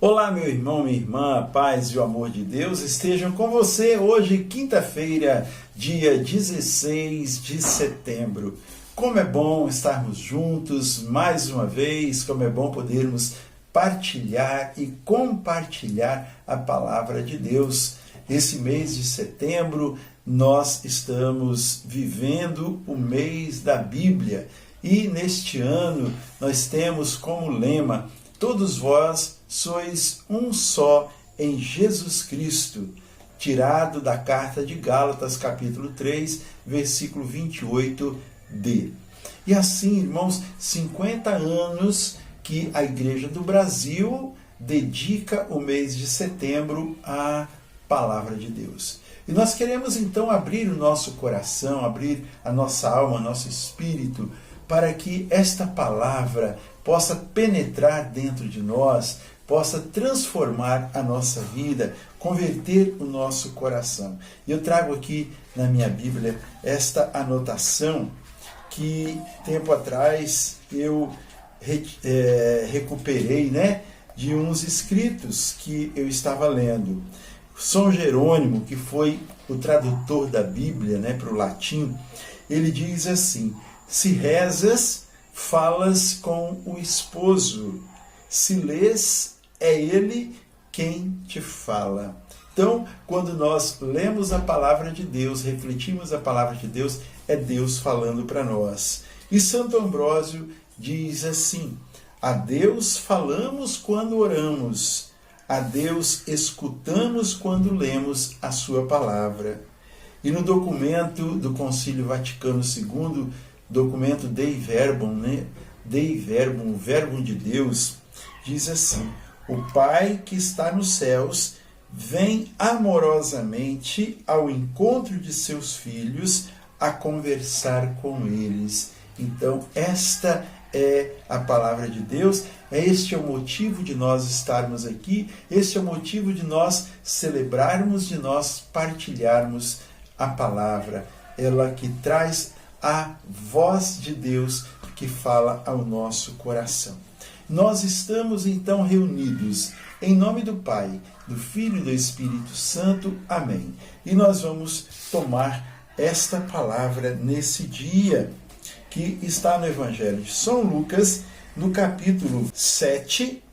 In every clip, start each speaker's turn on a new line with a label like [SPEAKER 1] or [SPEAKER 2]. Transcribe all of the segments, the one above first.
[SPEAKER 1] Olá, meu irmão, minha irmã, a paz e o amor de Deus estejam com você hoje, quinta-feira, dia 16 de setembro. Como é bom estarmos juntos mais uma vez, como é bom podermos partilhar e compartilhar a palavra de Deus. Esse mês de setembro, nós estamos vivendo o mês da Bíblia e neste ano nós temos como lema: todos vós sois um só em Jesus Cristo, tirado da carta de Gálatas, capítulo 3, versículo 28d. E assim, irmãos, 50 anos que a Igreja do Brasil dedica o mês de setembro à palavra de Deus. E nós queremos então abrir o nosso coração, abrir a nossa alma, nosso espírito, para que esta palavra possa penetrar dentro de nós, possa transformar a nossa vida, converter o nosso coração. E eu trago aqui na minha Bíblia esta anotação que tempo atrás eu recuperei, de uns escritos que eu estava lendo. São Jerônimo, que foi o tradutor da Bíblia, para o latim, ele diz assim: se rezas, falas com o esposo, se lês, é ele quem te fala. Então, quando nós lemos a palavra de Deus, refletimos a palavra de Deus, é Deus falando para nós. E Santo Ambrósio diz assim: a Deus falamos quando oramos, a Deus escutamos quando lemos a sua palavra. E no documento do Concílio Vaticano II, documento Dei Verbum, Dei Verbum, o Verbo de Deus, diz assim: o Pai que está nos céus vem amorosamente ao encontro de seus filhos a conversar com eles. Então, esta é a palavra de Deus, este é o motivo de nós estarmos aqui, este é o motivo de nós celebrarmos, de nós partilharmos a palavra, ela que traz a voz de Deus que fala ao nosso coração. Nós estamos então reunidos em nome do Pai, do Filho e do Espírito Santo. Amém. E nós vamos tomar esta palavra nesse dia, que está no Evangelho de São Lucas, no capítulo 7,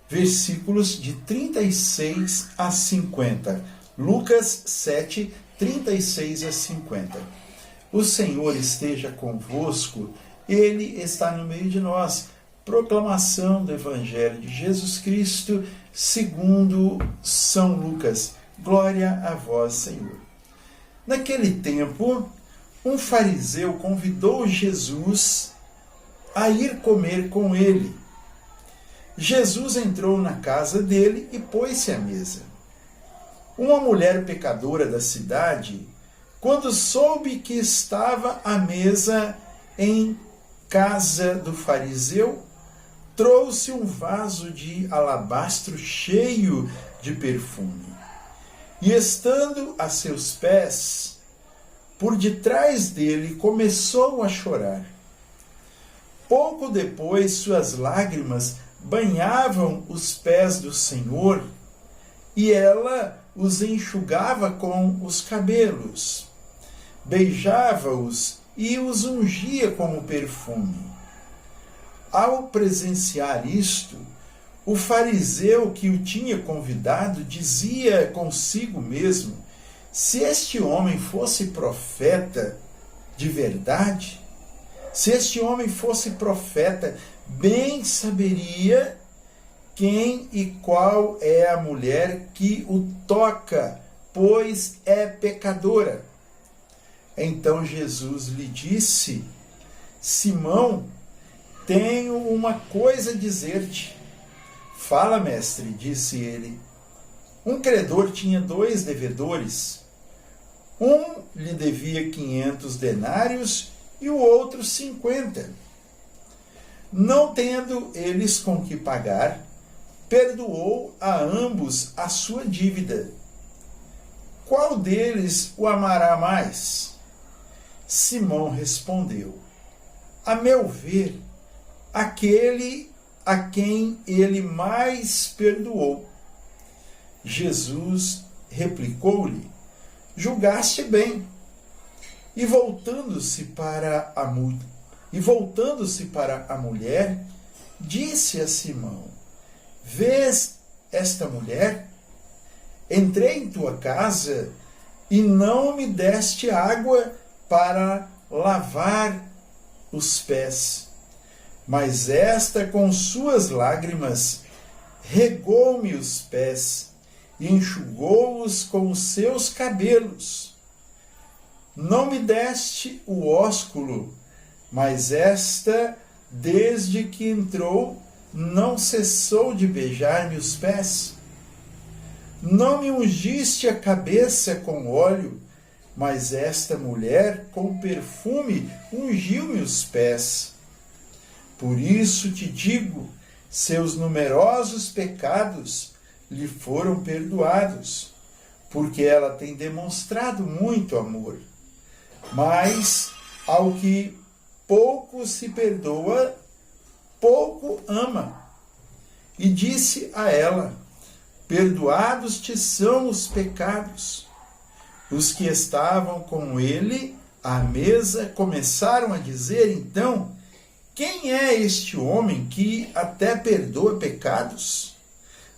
[SPEAKER 1] versículos de 36 a 50. Lucas 7, 36 a 50. O Senhor esteja convosco, Ele está no meio de nós. Proclamação do Evangelho de Jesus Cristo, segundo São Lucas. Glória a vós, Senhor. Naquele tempo, um fariseu convidou Jesus a ir comer com ele. Jesus entrou na casa dele e pôs-se à mesa. Uma mulher pecadora da cidade, quando soube que estava à mesa em casa do fariseu, trouxe um vaso de alabastro cheio de perfume. E estando a seus pés, por detrás dele, começou a chorar. Pouco depois, suas lágrimas banhavam os pés do Senhor, e ela os enxugava com os cabelos, beijava-os e os ungia como perfume. Ao presenciar isto, o fariseu que o tinha convidado dizia consigo mesmo: se este homem fosse profeta de verdade, se este homem fosse profeta, bem saberia quem e qual é a mulher que o toca, pois é pecadora. Então Jesus lhe disse: Simão, tenho uma coisa a dizer-te. Fala, mestre, disse ele. Um credor tinha 2 devedores. Um lhe devia 500 denários e o outro 50. Não tendo eles com que pagar, perdoou a ambos a sua dívida. Qual deles o amará mais? Simão respondeu: a meu ver, aquele a quem ele mais perdoou. Jesus replicou-lhe: julgaste bem. E voltando-se para a mulher, disse a Simão: vês esta mulher? Entrei em tua casa e não me deste água para lavar os pés, mas esta com suas lágrimas regou-me os pés e enxugou-os com os seus cabelos. Não me deste o ósculo, mas esta, desde que entrou, não cessou de beijar-me os pés. Não me ungiste a cabeça com óleo, mas esta mulher com perfume ungiu-me os pés. Por isso te digo, seus numerosos pecados lhe foram perdoados, porque ela tem demonstrado muito amor. Mas ao que pouco se perdoa, pouco ama. E disse a ela: perdoados te são os pecados. Os que estavam com ele à mesa começaram a dizer então: quem é este homem que até perdoa pecados?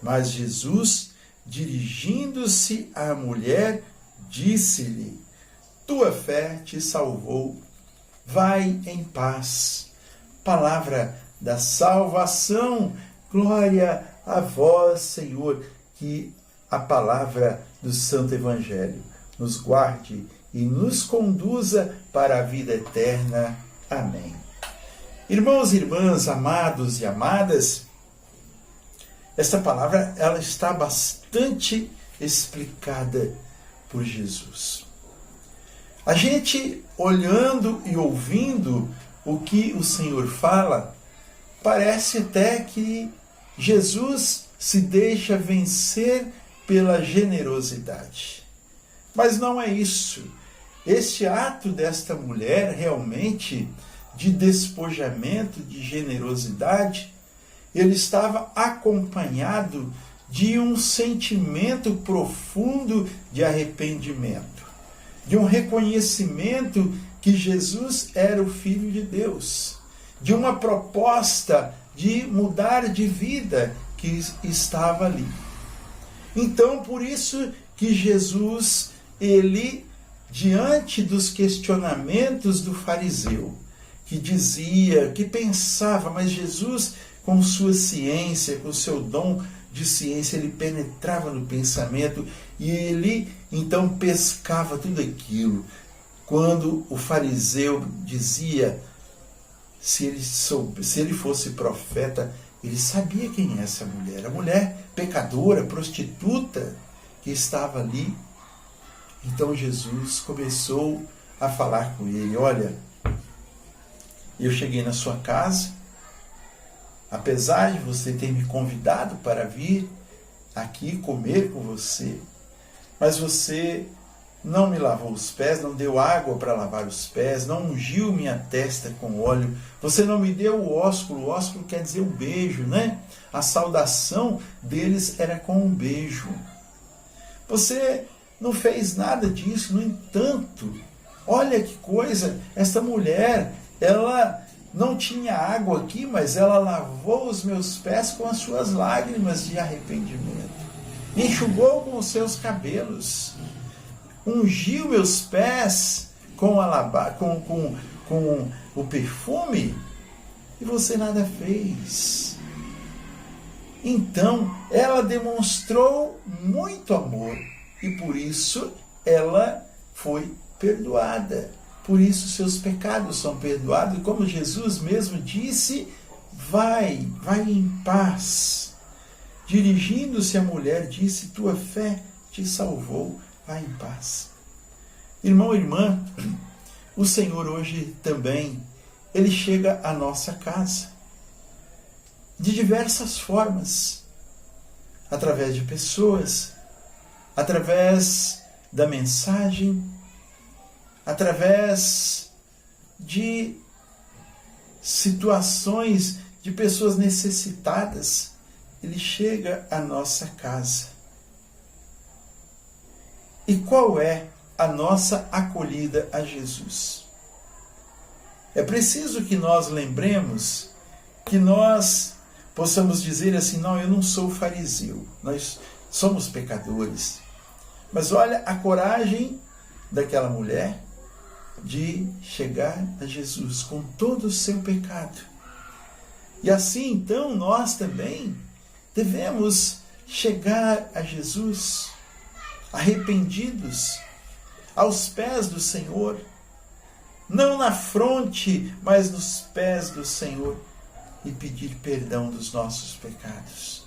[SPEAKER 1] Mas Jesus, dirigindo-se à mulher, disse-lhe: tua fé te salvou, vai em paz. Palavra da salvação, glória a vós, Senhor. Que a palavra do Santo Evangelho nos guarde e nos conduza para a vida eterna. Amém. Irmãos e irmãs, amados e amadas, esta palavra ela está bastante explicada por Jesus. A gente, olhando e ouvindo o que o Senhor fala, parece até que Jesus se deixa vencer pela generosidade. Mas não é isso. Este ato desta mulher, realmente, de despojamento, de generosidade, ele estava acompanhado de um sentimento profundo de arrependimento, de um reconhecimento que Jesus era o Filho de Deus, de uma proposta de mudar de vida que estava ali. Então, por isso que Jesus, ele, diante dos questionamentos do fariseu, que dizia, que pensava, mas Jesus, com sua ciência, com seu dom de ciência, ele penetrava no pensamento e ele então pescava tudo aquilo. Quando o fariseu dizia, se ele fosse profeta, ele sabia quem é essa mulher, a mulher pecadora, prostituta que estava ali. Então Jesus começou a falar com ele: olha, eu cheguei na sua casa, apesar de você ter me convidado para vir aqui comer com você, mas você não me lavou os pés, não deu água para lavar os pés, não ungiu minha testa com óleo, você não me deu o ósculo quer dizer o beijo, né? A saudação deles era com um beijo. Você não fez nada disso. No entanto, olha que coisa, esta mulher, ela não tinha água aqui, mas ela lavou os meus pés com as suas lágrimas de arrependimento, enxugou com os seus cabelos, ungiu meus pés com o perfume, e você nada fez. Então, ela demonstrou muito amor, e por isso ela foi perdoada. Por isso seus pecados são perdoados. E como Jesus mesmo disse, vai em paz. Dirigindo-se à mulher, disse: tua fé te salvou, vai em paz. Irmão e irmã, o Senhor hoje também, ele chega à nossa casa de diversas formas, através de pessoas, através da mensagem, através de situações de pessoas necessitadas, ele chega à nossa casa. E qual é a nossa acolhida a Jesus? É preciso que nós lembremos, que nós possamos dizer assim, não, eu não sou fariseu, nós somos pecadores. Mas olha a coragem daquela mulher de chegar a Jesus com todo o seu pecado. E assim, então, nós também devemos chegar a Jesus arrependidos, aos pés do Senhor, não na fronte, mas nos pés do Senhor, e pedir perdão dos nossos pecados.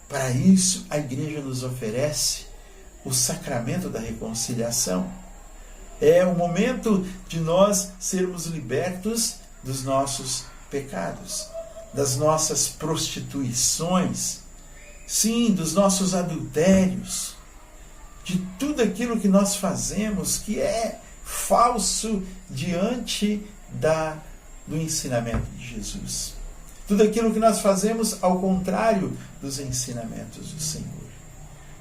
[SPEAKER 1] Para isso, a igreja nos oferece o sacramento da reconciliação. É o momento de nós sermos libertos dos nossos pecados, das nossas prostituições, sim, dos nossos adultérios, de tudo aquilo que nós fazemos que é falso diante do ensinamento de Jesus. Tudo aquilo que nós fazemos ao contrário dos ensinamentos do Senhor.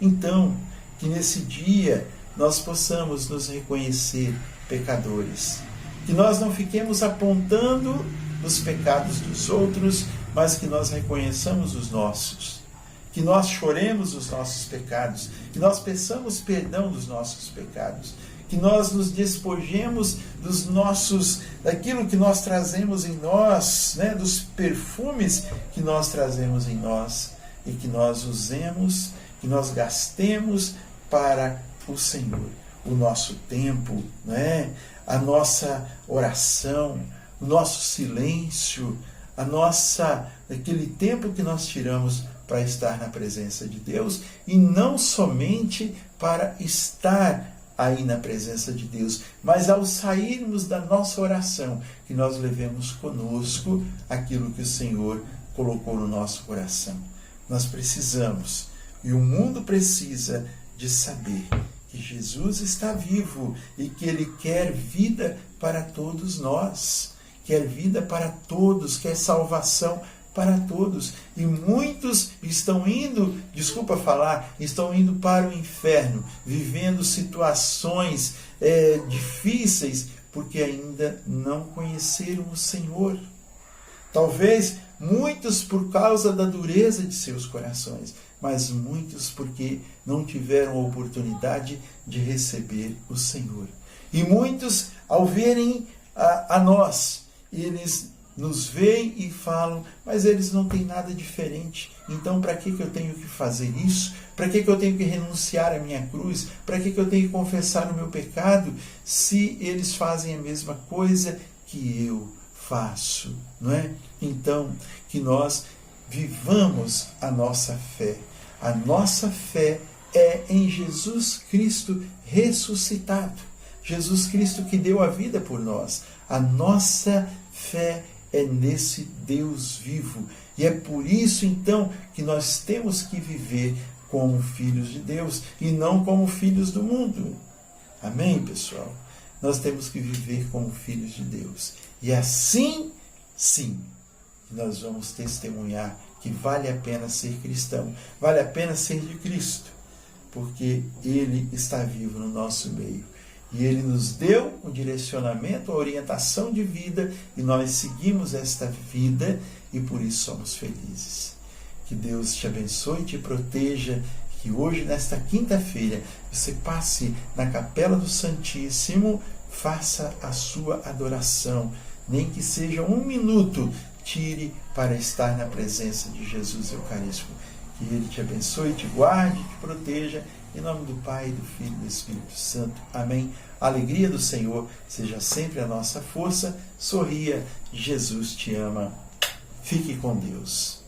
[SPEAKER 1] Então, que nesse dia nós possamos nos reconhecer pecadores. Que nós não fiquemos apontando os pecados dos outros, mas que nós reconheçamos os nossos. Que nós choremos os nossos pecados. Que nós peçamos perdão dos nossos pecados. Que nós nos despojemos daquilo que nós trazemos em nós, né, dos perfumes que nós trazemos em nós, e que nós usemos, que nós gastemos para o Senhor o nosso tempo, né, a nossa oração, o nosso silêncio, aquele tempo que nós tiramos para estar na presença de Deus, e não somente para estar aí na presença de Deus, mas ao sairmos da nossa oração, que nós levemos conosco aquilo que o Senhor colocou no nosso coração. Nós precisamos, e o mundo precisa, de saber que Jesus está vivo e que Ele quer vida para todos nós, quer vida para todos, quer salvação para todos. E muitos estão indo para o inferno, vivendo situações difíceis, porque ainda não conheceram o Senhor. Talvez muitos por causa da dureza de seus corações, mas muitos porque não tiveram a oportunidade de receber o Senhor. E muitos, ao verem a nós, eles nos veem e falam, mas eles não têm nada diferente. Então, para que eu tenho que fazer isso? Para que eu tenho que renunciar à minha cruz? Para que eu tenho que confessar o meu pecado? Se eles fazem a mesma coisa que eu faço, não é? Então, que nós vivamos a nossa fé. A nossa fé é em Jesus Cristo ressuscitado. Jesus Cristo que deu a vida por nós. A nossa fé é nesse Deus vivo. E é por isso, então, que nós temos que viver como filhos de Deus e não como filhos do mundo. Amém, pessoal? Nós temos que viver como filhos de Deus. E assim, sim, nós vamos testemunhar que vale a pena ser cristão, vale a pena ser de Cristo, porque Ele está vivo no nosso meio. E Ele nos deu um direcionamento, uma orientação de vida, e nós seguimos esta vida, e por isso somos felizes. Que Deus te abençoe e te proteja, que hoje, nesta quinta-feira, você passe na Capela do Santíssimo, faça a sua adoração, nem que seja 1 minuto, tire para estar na presença de Jesus Eucarístico. Que Ele te abençoe, te guarde, te proteja, em nome do Pai, do Filho e do Espírito Santo. Amém. A alegria do Senhor seja sempre a nossa força. Sorria, Jesus te ama. Fique com Deus.